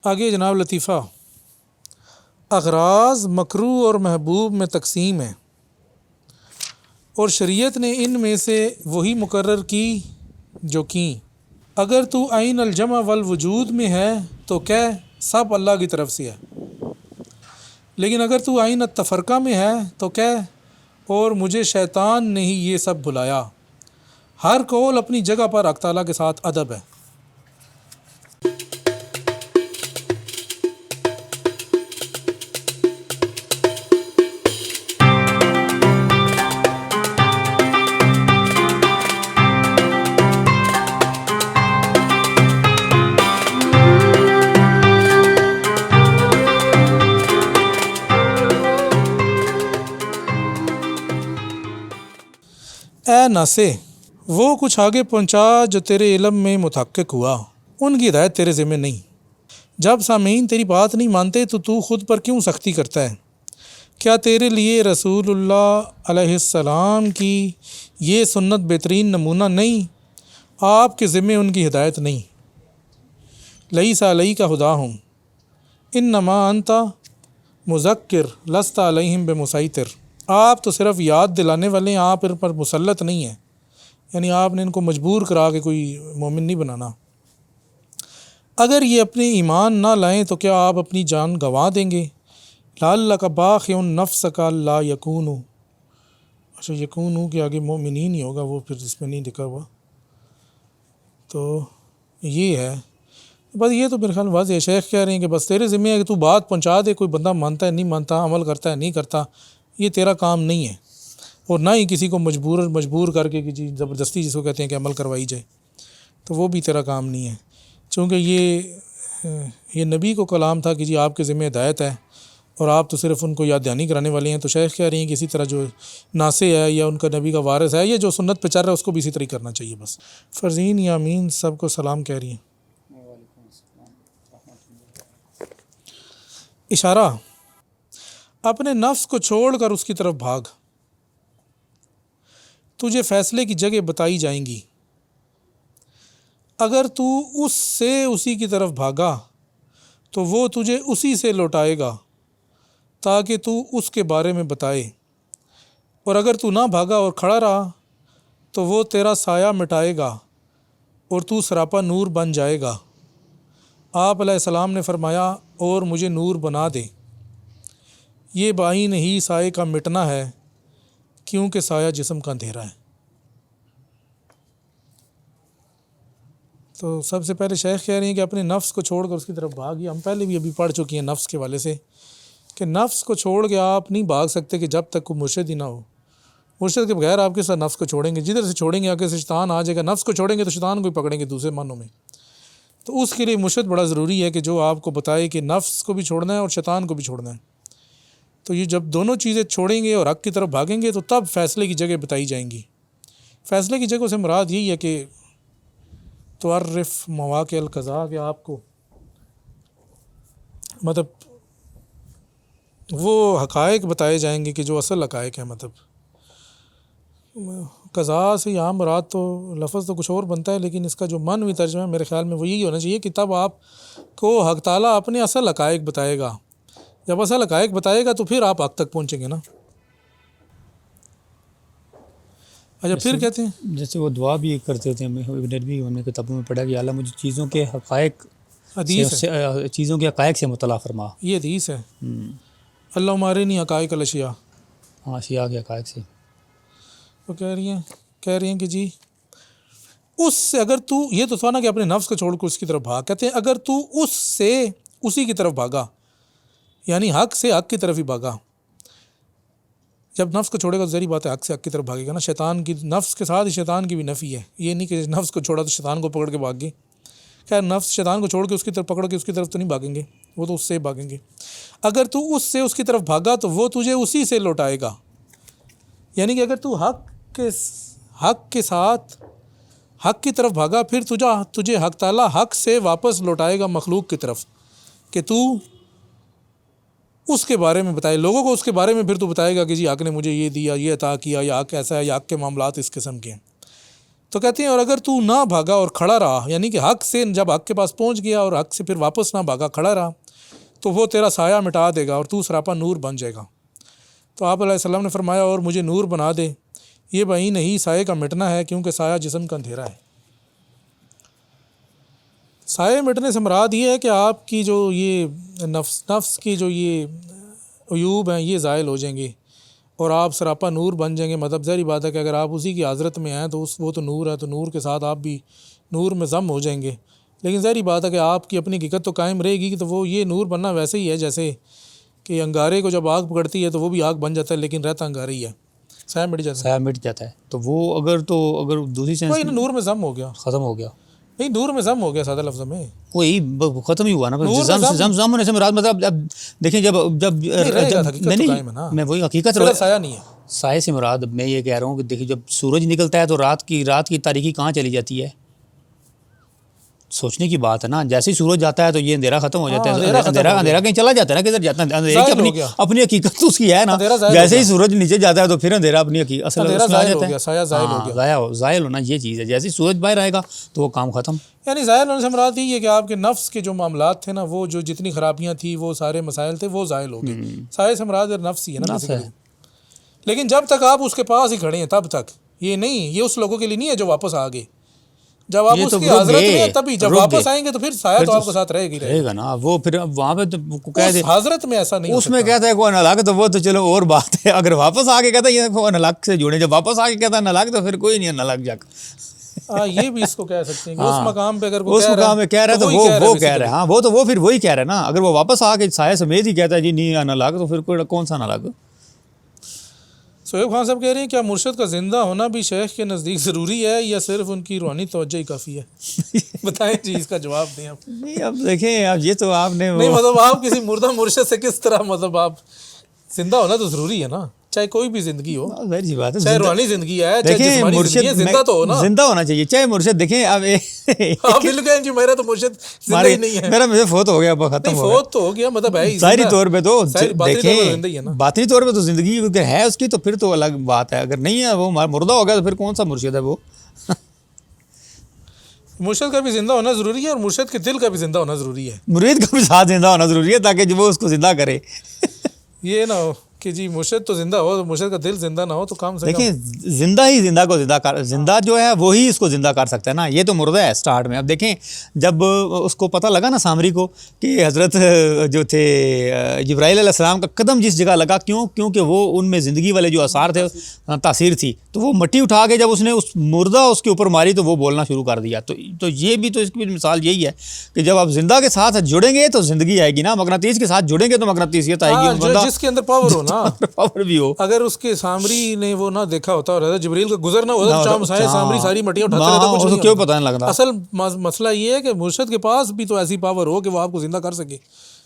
آگے جناب لطیفہ، اغراض مکروہ اور محبوب میں تقسیم ہے، اور شریعت نے ان میں سے وہی مقرر کی جو کیں۔ اگر تو عین الجمع والوجود میں ہے تو کہہ سب اللہ کی طرف سے ہے، لیکن اگر تو عین التفرقہ میں ہے تو کہہ اور مجھے شیطان نے ہی یہ سب بھلایا۔ ہر قول اپنی جگہ پر حق تعالیٰ کے ساتھ ادب ہے۔ اے ناسے، وہ کچھ آگے پہنچا جو تیرے علم میں متحقق ہوا، ان کی ہدایت تیرے ذمہ نہیں۔ جب سامعین تیری بات نہیں مانتے تو خود پر کیوں سختی کرتا ہے؟ کیا تیرے لیے رسول اللہ علیہ السلام کی یہ سنت بہترین نمونہ نہیں؟ آپ کے ذمہ ان کی ہدایت نہیں۔ لیس علیک ھداھم انما انت مذکر لست علیہم بمسیطر۔ آپ تو صرف یاد دلانے والے ہیں، آپ ان پر مسلط نہیں ہیں، یعنی آپ نے ان کو مجبور کرا کے کوئی مومن نہیں بنانا۔ اگر یہ اپنے ایمان نہ لائیں تو کیا آپ اپنی جان گنوا دیں گے؟ لعلک باخع نفسک الا یکونوا، اچھا یکونوا کے آگے مومنین ہی ہوگا، وہ پھر اس میں نہیں لکھا ہوا، تو یہ ہے بس۔ یہ تو میرے خیال واضح ہے، شیخ کہہ رہے ہیں کہ بس تیرے ذمہ ہے کہ تو بات پہنچا دے، کوئی بندہ مانتا ہے نہیں مانتا، عمل کرتا ہے نہیں کرتا، یہ تیرا کام نہیں ہے، اور نہ ہی کسی کو مجبور کر کے کہ جی زبردستی جس کو کہتے ہیں کہ عمل کروائی جائے، تو وہ بھی تیرا کام نہیں ہے، چونکہ یہ نبی کو کلام تھا کہ جی آپ کے ذمہ ہدایت ہے، اور آپ تو صرف ان کو یاد دہانی کرانے والے ہیں۔ تو شیخ کہہ رہی ہیں کہ اسی طرح جو ناسے ہے یا ان کا نبی کا وارث ہے یا جو سنت پہ چل رہا ہے اس کو بھی اسی طرح ہی کرنا چاہیے بس۔ فرزین یامین سب کو سلام کہہ رہی ہیں۔ اشارہ، اپنے نفس کو چھوڑ کر اس کی طرف بھاگ، تجھے فیصلے کی جگہ بتائی جائیں گی۔ اگر تو اس سے اسی کی طرف بھاگا تو وہ تجھے اسی سے لوٹائے گا تاکہ تو اس کے بارے میں بتائے، اور اگر تو نہ بھاگا اور کھڑا رہا تو وہ تیرا سایہ مٹائے گا اور تو سراپا نور بن جائے گا۔ آپ علیہ السلام نے فرمایا، اور مجھے نور بنا دے۔ یہ بعین ہی سائے کا مٹنا ہے، کیونکہ سایہ جسم کا اندھیرا ہے۔ تو سب سے پہلے شیخ کہہ رہے ہیں کہ اپنے نفس کو چھوڑ کر اس کی طرف بھاگی۔ ہم پہلے بھی ابھی پڑھ چکی ہیں نفس کے والے سے کہ نفس کو چھوڑ کے آپ نہیں بھاگ سکتے کہ جب تک کوئی مرشد ہی نہ ہو۔ مرشد کے بغیر آپ کے ساتھ نفس کو چھوڑیں گے، جدھر سے چھوڑیں گے آگے سے شیطان آ جائے گا۔ نفس کو چھوڑیں گے تو شیطان کو بھی پکڑیں گے دوسرے معنوں میں۔ تو اس کے لیے مرشد بڑا ضروری ہے کہ جو آپ کو بتائے کہ نفس کو بھی چھوڑنا ہے اور شیطان کو بھی چھوڑنا ہے۔ تو یہ جب دونوں چیزیں چھوڑیں گے اور حق کی طرف بھاگیں گے تو تب فیصلے کی جگہ بتائی جائیں گی۔ فیصلے کی جگہ سے مراد یہی ہے کہ تعرف مواقع القضاء، کہ آپ کو مطلب وہ حقائق بتائے جائیں گے کہ جو اصل حقائق ہیں۔ مطلب قضاء سے یہاں مراد تو لفظ تو کچھ اور بنتا ہے، لیکن اس کا جو معنوی ترجمہ ہے میرے خیال میں وہ یہی ہونا چاہیے کہ تب آپ کو حق تعالیٰ اپنے اصل حقائق بتائے گا۔ جب اصل حقائق بتائے گا تو پھر آپ حق تک پہنچیں گے نا۔ اچھا پھر کہتے ہیں جیسے وہ دعا بھی کرتے ہوتے ہیں، ابن عربی ہم نے کتابوں میں پڑھا کہ اللہ مجھے چیزوں کے حقائق چیزوں کے حقائق سے مطلع فرما۔ یہ حدیث ہے، اللہ مارنی حقائق الاشیاء، ہاں اشیاء کے حقائق سے۔ وہ کہہ رہی ہیں کہ جی اس سے اگر تو، یہ تو تھا نا کہ اپنے نفس کو چھوڑ کر اس کی طرف بھاگ، کہتے ہیں اگر تو اس سے اسی کی طرف بھاگا، یعنی حق سے حق کی طرف ہی بھاگا۔ جب نفس کو چھوڑے گا تو ظاہری بات ہے حق سے حق کی طرف بھاگے گا نا۔ شیطان کی، نفس کے ساتھ ہی شیطان کی بھی نفی ہے، یہ نہیں کہ نفس کو چھوڑا تو شیطان کو پکڑ کے بھاگ گئے۔ خیر نفس شیطان کو چھوڑ کے اس کی طرف پکڑ کے اس کی طرف تو نہیں بھاگیں گے، وہ تو اس سے بھاگیں گے۔ اگر تو اس سے اس کی طرف بھاگا تو وہ تجھے اسی سے لوٹائے گا، یعنی کہ اگر تو حق کے ساتھ حق کی طرف بھاگا پھر تجھے حق تعالیٰ حق سے واپس لوٹائے گا مخلوق کی طرف، کہ تو اس کے بارے میں بتائے لوگوں کو، اس کے بارے میں پھر تو بتائے گا کہ جی حق نے مجھے یہ دیا، یہ عطا کیا، یا حق ایسا ہے، یا حق کے معاملات اس قسم کے ہیں۔ تو کہتے ہیں اور اگر تو نہ بھاگا اور کھڑا رہا، یعنی کہ حق سے جب حق کے پاس پہنچ گیا اور حق سے پھر واپس نہ بھاگا، کھڑا رہا، تو وہ تیرا سایہ مٹا دے گا اور تو سراپا نور بن جائے گا۔ تو آپ علیہ السلام نے فرمایا اور مجھے نور بنا دے، یہ وہی نہیں سائے کا مٹنا ہے، کیونکہ سایہ جسم کا اندھیرا ہے۔ سایہ مٹنے سے مراد یہ ہے کہ آپ کی جو یہ نفس کی جو یہ عیوب ہیں یہ زائل ہو جائیں گے اور آپ سراپا نور بن جائیں گے۔ مطلب ظاہری بات ہے کہ اگر آپ اسی کی حضرت میں ہیں تو وہ تو نور ہے، تو نور کے ساتھ آپ بھی نور میں ضم ہو جائیں گے۔ لیکن ظاہری بات ہے کہ آپ کی اپنی حقیقت تو قائم رہے گی، تو وہ یہ نور بننا ویسے ہی ہے جیسے کہ انگارے کو جب آگ پکڑتی ہے تو وہ بھی آگ بن جاتا ہے، لیکن رہتا انگارہ ہی ہے، سایہ مٹ جاتا ہے۔ سایہ مٹ جاتا ہے، تو وہ اگر دوسری سینس وہی نور میں ضم ہو گیا، ختم ہو گیا، نہیں نور میں ضم ہو گیا سادہ لفظ میں، وہی ختم ہی ہوا نا۔ ضم ہونے سے مراد مطلب اب دیکھیں جب نہیں میں وہی حقیقت سایہ نہیں ہے۔ سائے سے مراد میں یہ کہہ رہا ہوں کہ دیکھیں جب سورج نکلتا ہے تو رات کی تاریکی کہاں چلی جاتی ہے؟ سوچنے کی بات ہے نا، جیسے ہی سورج جاتا ہے تو یہ اندھیرا ختم ہو جاتا ہے، اندھیرا کہیں چلا جاتا ہے نا، کدھر جاتا ہے اندھیرے کی اپنی حقیقت تو اس کی ہے نا، جیسے ہی سورج نیچے جاتا ہے تو پھر اندھیرا اپنی حقیقت اصل میں آ جاتا ہے، زائل ہونا یہ چیز ہے، جیسے ہی سورج باہر آئے گا تو وہ کام ختم۔ یعنی زائل ہونے سے مراد یہ ہے کہ آپ کے نفس کے جو معاملات تھے نا، وہ جو جتنی خرابیاں تھیں، وہ سارے مسائل تھے، وہ زائل ہو گئے۔ سائے سے مراد نفس ہی ہے نا بیسیکلی، لیکن جب تک آپ اس کے پاس ہی کھڑے ہیں تب تک، یہ نہیں، یہ اس لوگوں کے لیے نہیں ہے جو واپس آ گئے، جب آپ اس کی حضرت میں تبھی، جب واپس آئیں گے تو پھر سایہ تو آپ کے ساتھ رہے گا نا۔ وہ پھر وہاں پہ تو کہتے حضرت میں ایسا نہیں، اس میں کہتا ہے کوئی انالگ، تو وہ تو چلو اور بات ہے، اگر واپس آ کے کہتا ہے یہ انالگ سے جڑے، جب واپس آ کے کہتا ہے انالگ تو پھر کوئی نہیں انالگ جا کے، یہ بھی اس کو کہہ سکتے ہیں کہ اس مقام پہ اگر اس مقام میں کہہ رہا ہے تو وہ کہہ رہا ہے، ہاں وہ تو وہ پھر وہی کہہ رہا ہے نا۔ اگر وہ واپس آ کے سایہ سمیت ہی کہتا ہے جی نہیں انالگ، تو پھر کوئی کون سا انالگ؟ سہیب خان صاحب کہہ رہے ہیں کیا مرشد کا زندہ ہونا بھی شیخ کے نزدیک ضروری ہے یا صرف ان کی روحانی توجہ ہی کافی ہے؟ بتائیں جی، اس کا جواب دیں آپ۔ نہیں اب دیکھیں، اب یہ تو آپ نے نہیں مطلب آپ کسی مردہ مرشد سے کس طرح، مطلب آپ زندہ ہونا تو ضروری ہے نا، چاہے کوئی بھی زندگی ہو، ظاہر سی بات ہے، چاہے روحانی زندگی ہے چاہے جسمانی زندگی ہے، زندہ تو ہو نا، زندہ ہونا چاہیے چاہے مرشد۔ دیکھیں اب آپ بھی لکھیں جی میرا تو مرشد زندہ ہی نہیں ہے، میرا مجھے فوت ہو گیا، ختم ہو گیا، فوت تو ہو گیا، مطلب ہے ظاہری طور پہ تو دیکھیں باطنی طور پہ تو زندگی اگر ہے اس کی تو پھر تو الگ بات ہے، اگر نہیں ہے وہ مردہ ہو گیا تو پھر کون سا مرشد ہے وہ؟ مرشد کا بھی زندہ ہونا ضروری ہے اور مرشد کے دل کا بھی زندہ ہونا ضروری ہے، مرید کا بھی ساتھ زندہ ہونا ضروری ہے تاکہ وہ اس کو زندہ کرے۔ یہ نہ ہو کہ جی مرشد تو زندہ ہو، مرشد کا دل زندہ نہ ہو، تو کام سے دیکھیں زندہ ہی زندہ کو زندہ جو ہے وہی اس کو زندہ کر سکتا ہے نا، یہ تو مردہ ہے سٹارٹ میں۔ اب دیکھیں جب اس کو پتہ لگا نا سامری کو کہ حضرت جو تھے جبرائیل علیہ السلام کا قدم جس جگہ لگا، کیونکہ وہ ان میں زندگی والے جو آثار تھے، تاثیر تھی، تو وہ مٹی اٹھا کے جب اس نے اس مردہ اس کے اوپر ماری تو وہ بولنا شروع کر دیا۔ تو یہ بھی تو اس کی مثال یہی ہے کہ جب آپ زندہ کے ساتھ جڑیں گے تو زندگی آئے گی نا، مغناطیس کے ساتھ جڑیں گے تو مغناطیسیت آئے گی، جس کے اندر پاور ہو نا، پاور بھی ہو۔ اگر اس کے سامری نے وہ نہ دیکھا ہوتا اور حضرت جبریل کا گزر نہ ہوتا تو سامری ساری مٹیاں اٹھاتے رہتے، کچھ نہیں، کیوں پتہ نہیں لگتا۔ اصل مسئلہ یہ ہے کہ مرشد کے پاس بھی تو ایسی پاور ہو کہ وہ آپ کو زندہ کر سکے،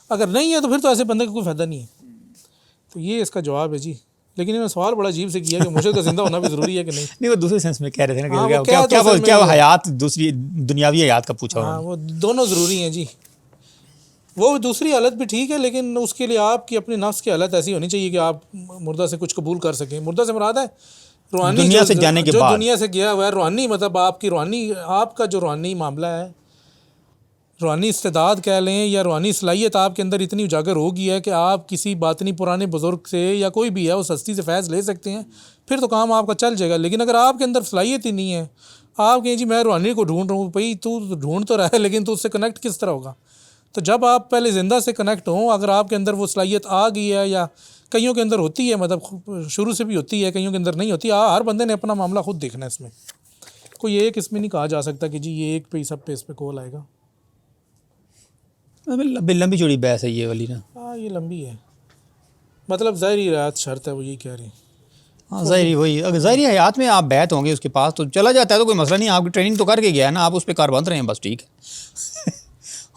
اگر نہیں ہے تو پھر تو ایسے بندے کا کوئی فائدہ نہیں ہے۔ تو یہ اس کا جواب ہے جی، لیکن انہوں نے سوال بڑا عجیب سے کیا کہ مرشد کا زندہ ہونا بھی ضروری ہے کہ نہیں۔ نہیں وہ دوسرے سینس میں کہہ رہے تھے نا، کیا وہ حیات دوسری دنیاوی حیات کا پوچھا، ہاں وہ دونوں ضروری ہیں جی، وہ دوسری حالت بھی ٹھیک ہے، لیکن اس کے لیے آپ کی اپنی نفس کی حالت ایسی ہونی چاہیے کہ آپ مردہ سے کچھ قبول کر سکیں۔ مردہ سے مراد ہے روحانی، دنیا سے جانے کے بعد، جو دنیا سے گیا ہوا ہے روحانی، مطلب آپ کی روحانی، آپ کا جو روحانی معاملہ ہے، روحانی استعداد کہہ لیں یا روحانی صلاحیت آپ کے اندر اتنی اجاگر ہو گئی ہے کہ آپ کسی باطنی پرانے بزرگ سے یا کوئی بھی ہے اس ہستی سے فیض لے سکتے ہیں، پھر تو کام آپ کا چل جائے گا۔ لیکن اگر آپ کے اندر صلاحیت ہی نہیں ہے، آپ کہیں جی میں روحانی کو ڈھونڈ رہا ہوں، بھائی تو ڈھونڈ تو رہا ہے لیکن تو اس سے کنیکٹ کس طرح ہوگا؟ تو جب آپ پہلے زندہ سے کنیکٹ ہوں، اگر آپ کے اندر وہ صلاحیت آ گئی ہے، یا کئیوں کے اندر ہوتی ہے، مطلب شروع سے بھی ہوتی ہے، کئیوں کے اندر نہیں ہوتی، ہر بندے نے اپنا معاملہ خود دیکھنا ہے، اس میں کوئی ایک اس میں نہیں کہا جا سکتا کہ جی یہ ایک پہ ہی سب پہ اس پہ کول آئے گا۔ لمبی چوڑی بحث ہے یہ والی نا، ہاں یہ لمبی ہے، مطلب ظاہری رعایت شرط ہے، وہ یہی کہہ رہے ہیں۔ ہاں ظاہری وہی، اگر ظاہری حیات میں آپ بیعت ہوں گے اس کے پاس تو چلا جاتا ہے تو کوئی مسئلہ نہیں، آپ کی ٹریننگ تو کر کے گیا ہے نا، آپ اس پہ کار بند رہے ہیں، بس ٹھیک ہے۔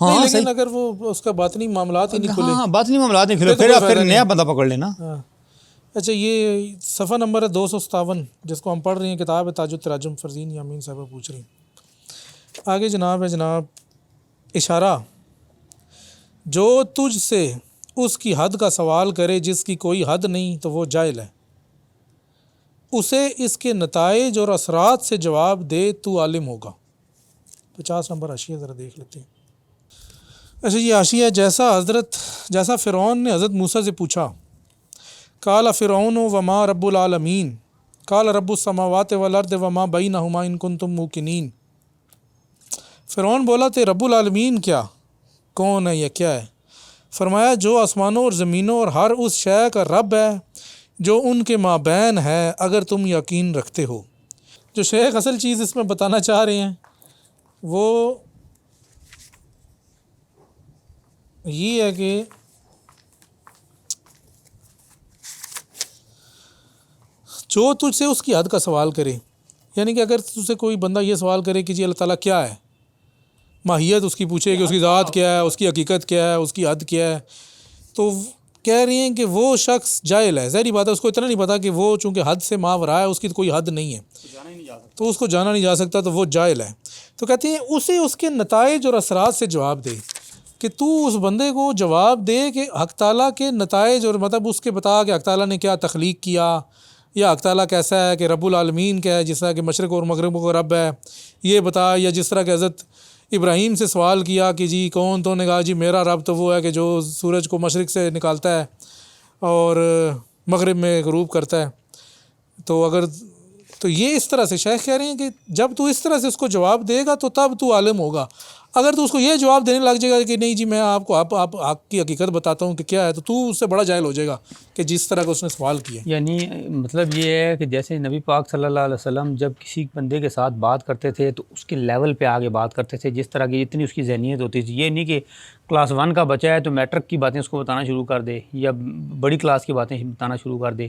ہاں لیکن اگر وہ اس کا باطنی معاملات ہی نہیں کھلے، ہاں باطنی معاملات نہیں کھلے، پھر نیا بندہ پکڑ لینا۔ اچھا یہ صفحہ نمبر ہے 257 جس کو ہم پڑھ رہے ہیں، کتاب ہے تاج التراجم، فرزین یامین صاحبہ پوچھ رہی ہیں۔ آگے جناب ہے جناب اشارہ، جو تجھ سے اس کی حد کا سوال کرے جس کی کوئی حد نہیں تو وہ جاہل ہے۔ اسے اس کے نتائج اور اثرات سے جواب دے تو عالم ہوگا۔ 50 نمبر حاشیہ ذرا دیکھ لیتے ہیں۔ اچھا یہ حاشیہ جیسا فرعون نے حضرت موسیٰ سے پوچھا، قال فرعون وما رب العالمین قال رب السماوات والارض وما بینہما ان کنتم موقنین۔ فرعون بولا تھے رب العالمین کیا، کون ہے یا کیا ہے؟ فرمایا جو آسمانوں اور زمینوں اور ہر اس شے کا رب ہے جو ان کے مابین ہے، اگر تم یقین رکھتے ہو۔ جو شیخ اصل چیز اس میں بتانا چاہ رہے ہیں وہ یہ ہے کہ جو تجھ سے اس کی حد کا سوال کرے، یعنی کہ اگر تجھ سے کوئی بندہ یہ سوال کرے کہ جی اللہ تعالیٰ کیا ہے، ماہیت اس کی پوچھے کہ اس کی ذات کیا ہے، اس کی حقیقت کیا ہے، اس کی حد کیا ہے، تو کہہ رہی ہیں کہ وہ شخص جاہل ہے۔ ظاہری بات ہے اس کو اتنا نہیں پتا کہ وہ چونکہ حد سے ماورا ہے، اس کی تو کوئی حد نہیں ہے، تو اس کو جانا نہیں جا سکتا، تو وہ جاہل ہے۔ تو کہتے ہیں اسے اس کے نتائج اور اثرات سے جواب دے، کہ تو اس بندے کو جواب دے کہ حق تعالیٰ کے نتائج اور مطلب اس کے بتا کہ حق تعالیٰ نے کیا تخلیق کیا، یا حق تعالیٰ کیسا ہے، کہ رب العالمین کیا ہے، جس طرح کہ مشرق اور مغرب کو رب ہے یہ بتا، یا جس طرح کہ حضرت ابراہیم سے سوال کیا کہ جی کون، تو نے کہا جی میرا رب تو وہ ہے کہ جو سورج کو مشرق سے نکالتا ہے اور مغرب میں غروب کرتا ہے۔ تو یہ اس طرح سے شیخ کہہ رہے ہیں کہ جب تو اس طرح سے اس کو جواب دے گا تو تب تو عالم ہوگا۔ اگر تو اس کو یہ جواب دینے لگ جائے گا کہ نہیں جی میں آپ کو حق کی حقیقت بتاتا ہوں کہ کیا ہے، تو اس سے بڑا جاہل ہو جائے گا کہ جس طرح کا اس نے سوال کیا۔ یعنی مطلب یہ ہے کہ جیسے نبی پاک صلی اللہ علیہ وسلم جب کسی بندے کے ساتھ بات کرتے تھے تو اس کے لیول پہ آگے بات کرتے تھے، جس طرح کی اتنی اس کی ذہنیت ہوتی تھی۔ یہ نہیں کہ کلاس 1 کا بچہ ہے تو میٹرک کی باتیں اس کو بتانا شروع کر دے، یا بڑی کلاس کی باتیں بتانا شروع کر دے۔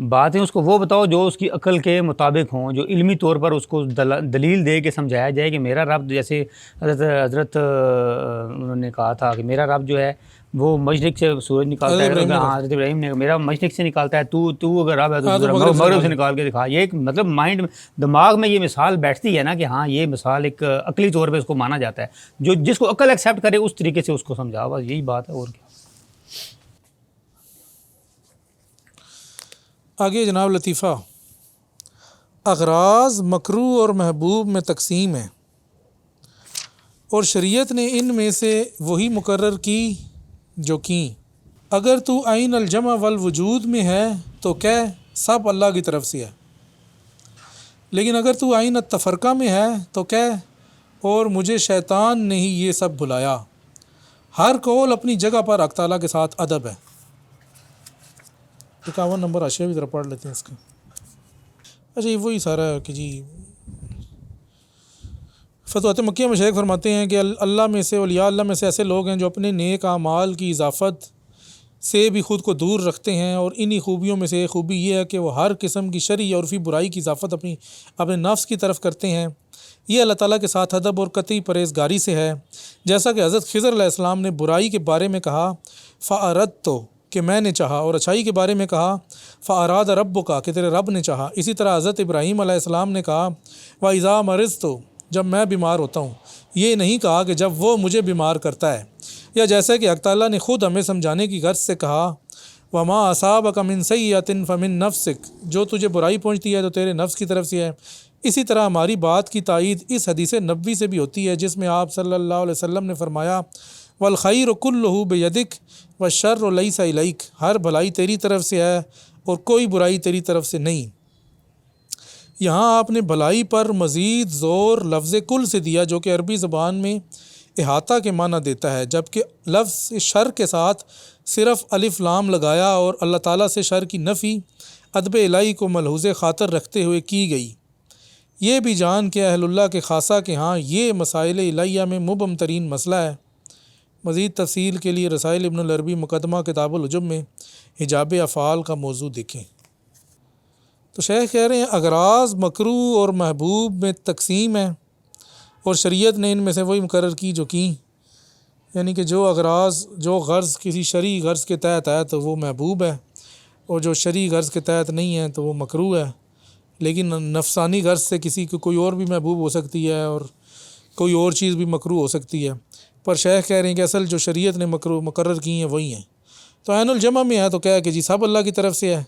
باتیں اس کو وہ بتاؤ جو اس کی عقل کے مطابق ہوں، جو علمی طور پر اس کو دلیل دے کے سمجھایا جائے کہ میرا رب، جیسے حضرت انہوں نے کہا تھا کہ میرا رب جو ہے وہ مشرق سے سورج نکالتا ہے، حضرت ابراہیم نے میرا مشرق سے نکالتا ہے، تو اگر رب ہے تو مغرب سے نکال کے دکھا۔ یہ ایک مطلب مائنڈ دماغ میں یہ مثال بیٹھتی ہے نا کہ ہاں یہ مثال ایک عقلی طور پہ اس کو مانا جاتا ہے، جس کو عقل ایکسیپٹ کرے اس طریقے سے اس کو سمجھا، بس یہی بات ہے اور کیا۔ آگے جناب لطیفہ، اغراض مکروہ اور محبوب میں تقسیم ہے، اور شریعت نے ان میں سے وہی مقرر کی جو کیں۔ اگر تو عین الجمع والوجود میں ہے تو کہہ سب اللہ کی طرف سے ہے، لیکن اگر تو عین التفرقہ میں ہے تو کہہ اور مجھے شیطان نے ہی یہ سب بھلایا۔ ہر قول اپنی جگہ پر حق تعالیٰ کے ساتھ ادب ہے۔ 51 نمبر حاشیہ بھی ذرا پڑھ لیتے ہیں اس کا۔ اچھا یہ وہی سارا ہے کہ جی فتوحات مکیہ میں شیخ فرماتے ہیں کہ اللہ میں سے، اولیاء اللہ میں سے ایسے لوگ ہیں جو اپنے نیک اعمال کی اضافت سے بھی خود کو دور رکھتے ہیں، اور انہی خوبیوں میں سے ایک خوبی یہ ہے کہ وہ ہر قسم کی شرعی اور عرفی برائی کی اضافت اپنے نفس کی طرف کرتے ہیں۔ یہ اللہ تعالیٰ کے ساتھ ادب اور قطعی پرہیزگاری سے ہے، جیسا کہ حضرت خضر علیہ السلام نے برائی کے بارے میں کہا فَأَرَدْتُ کہ میں نے چاہا، اور اچھائی کے بارے میں کہا فَأَرَادَ رَبُّكَ کہ تیرے رب نے چاہا۔ اسی طرح حضرت ابراہیم علیہ السلام نے کہا وَإِذَا مَرِضْتُ جب میں بیمار ہوتا ہوں، یہ نہیں کہا کہ جب وہ مجھے بیمار کرتا ہے۔ یا جیسا کہ حق تعالیٰ نے خود ہمیں سمجھانے کی غرض سے کہا وَمَا أَصَابَكَ مِن سَيِّئَةٍ فَمِن نَفْسِكَ جو تجھے برائی پہنچتی ہے تو تیرے نفس کی طرف سے ہے۔ اسی طرح ہماری بات کی تائید اس حدیث نبوی سے بھی ہوتی ہے جس میں آپ صلی اللہ علیہ وسلم نے فرمایا وَالْخَيْرُ كُلُّهُ بِيَدِكَ وَالشَّرُّ لَيْسَ إِلَيْكَ ہر بھلائی تیری طرف سے ہے اور کوئی برائی تیری طرف سے نہیں۔ یہاں آپ نے بھلائی پر مزید زور لفظ کل سے دیا جو کہ عربی زبان میں احاطہ کے معنی دیتا ہے، جبکہ لفظ شر کے ساتھ صرف الف لام لگایا اور اللہ تعالیٰ سے شر کی نفی ادب الہی کو ملحوظ خاطر رکھتے ہوئے کی گئی۔ یہ بھی جان کہ اہل اللہ کے خاصہ کے ہاں یہ مسائل الہیہ میں مبہم ترین مسئلہ ہے۔ مزید تفصیل کے لیے رسائل ابن العربی مقدمہ کتاب الحجب میں حجاب افعال کا موضوع دیکھیں۔ تو شیخ کہہ رہے ہیں اغراض مکروہ اور محبوب میں تقسیم ہے، اور شریعت نے ان میں سے وہی مقرر کی جو کیں، یعنی کہ جو اغراض جو غرض کسی شرعی غرض کے تحت ہے تو وہ محبوب ہے، اور جو شرعی غرض کے تحت نہیں ہے تو وہ مکروہ ہے۔ لیکن نفسانی غرض سے کسی کو کوئی اور بھی محبوب ہو سکتی ہے اور کوئی اور چیز بھی مکروہ ہو سکتی ہے، پر شیخ کہہ رہے ہیں کہ اصل جو شریعت نے مقرر کی ہیں وہی ہیں۔ تو عین الجمع میں ہے تو کہا کہ جی سب اللہ کی طرف سے ہے،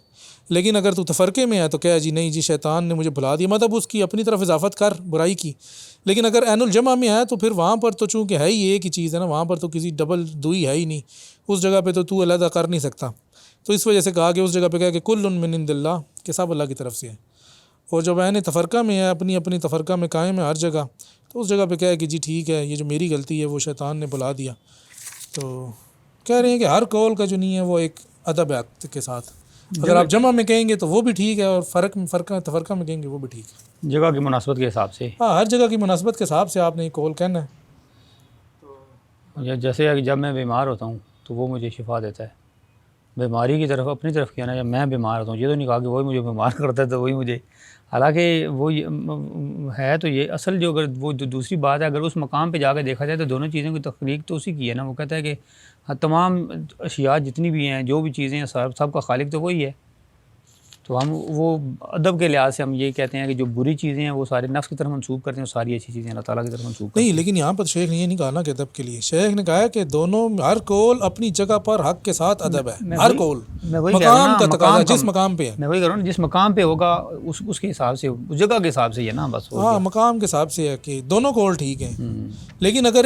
لیکن اگر تو تفرقے میں ہے تو کہہ جی نہیں جی شیطان نے مجھے بھلا دیا، مطلب اس کی اپنی طرف اضافت کر برائی کی. لیکن اگر عین الجمع میں ہے تو پھر وہاں پر تو چونکہ ہے ہی ایک ہی چیز ہے نا، وہاں پر تو کسی ڈبل دوئی ہے ہی نہیں، اس جگہ پہ تو علیحدہ کر نہیں سکتا. تو اس وجہ سے کہا کہ اس جگہ پہ کہا کہ کل من عند اللہ، کہ سب اللہ کی طرف سے ہے. اور جب عین تفرقہ میں ہے، اپنی اپنی تفرقہ میں قائم ہے ہر جگہ، تو اس جگہ پہ کہا کہ جی ٹھیک ہے یہ جو میری غلطی ہے وہ شیطان نے بلا دیا. تو کہہ رہے ہیں کہ ہر قول کا جو نہیں ہے وہ ایک ادب ہے کے ساتھ. اگر آپ جمع میں کہیں گے تو وہ بھی ٹھیک ہے، اور تفرقہ میں کہیں گے وہ بھی ٹھیک ہے. جگہ کی مناسبت کے حساب سے. ہاں، ہر جگہ کی مناسبت کے حساب سے آپ نے قول کہنا ہے. جیسے کہ جب میں بیمار ہوتا ہوں تو وہ مجھے شفا دیتا ہے. بیماری کی طرف اپنی طرف کیا نا، جب میں بیمار ہوتا ہوں یہ تو نہیں کہا کہ وہی مجھے بیمار کرتا ہے تو وہی مجھے، حالانکہ وہ ہے تو یہ اصل جو اگر وہ دوسری بات ہے، اگر اس مقام پہ جا کے دیکھا جائے تو دونوں چیزوں کی تخلیق تو اسی کی ہے نا. وہ کہتا ہے کہ تمام اشیاء جتنی بھی ہیں، جو بھی چیزیں ہیں، سب کا خالق تو وہی ہے. تو ہم وہ ادب کے لحاظ سے ہم یہ کہتے ہیں کہ جو بری چیزیں ہیں وہ سارے نفس کی طرف منسوب کرتے ہیں، ساری اچھی چیزیں اللہ تعالیٰ کی طرف منسوب کرتے ہیں. نہیں، لیکن یہاں پر شیخ نے یہ نہیں کہا نا کہ ادب کے لیے. شیخ نے کہا ہے کہ دونوں ہر قول اپنی جگہ پر حق کے ساتھ ادب ہے. ہر قول مقام کا تقاضا جس مقام پہ ہے. میں وہی کہہ رہا ہوں، جس مقام پہ ہوگا اس کے حساب سے، اس جگہ کے حساب سے ہی ہے نا بس. ہاں، مقام کے حساب سے ہے کہ دونوں قول ٹھیک ہیں. لیکن اگر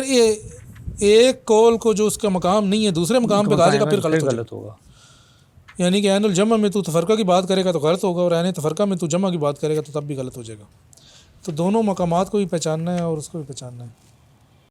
ایک قول کو جو اس کا مقام نہیں ہے دوسرے مقام پہ کہا جائے گا پھر غلط ہوگا. یعنی کہ عین الجمع میں تو تفرقہ کی بات کرے گا تو غلط ہوگا، اور عین تفرقہ میں تو جمع کی بات کرے گا تو تب بھی غلط ہو جائے گا. تو دونوں مقامات کو بھی پہچاننا ہے اور اس کو بھی پہچاننا ہے.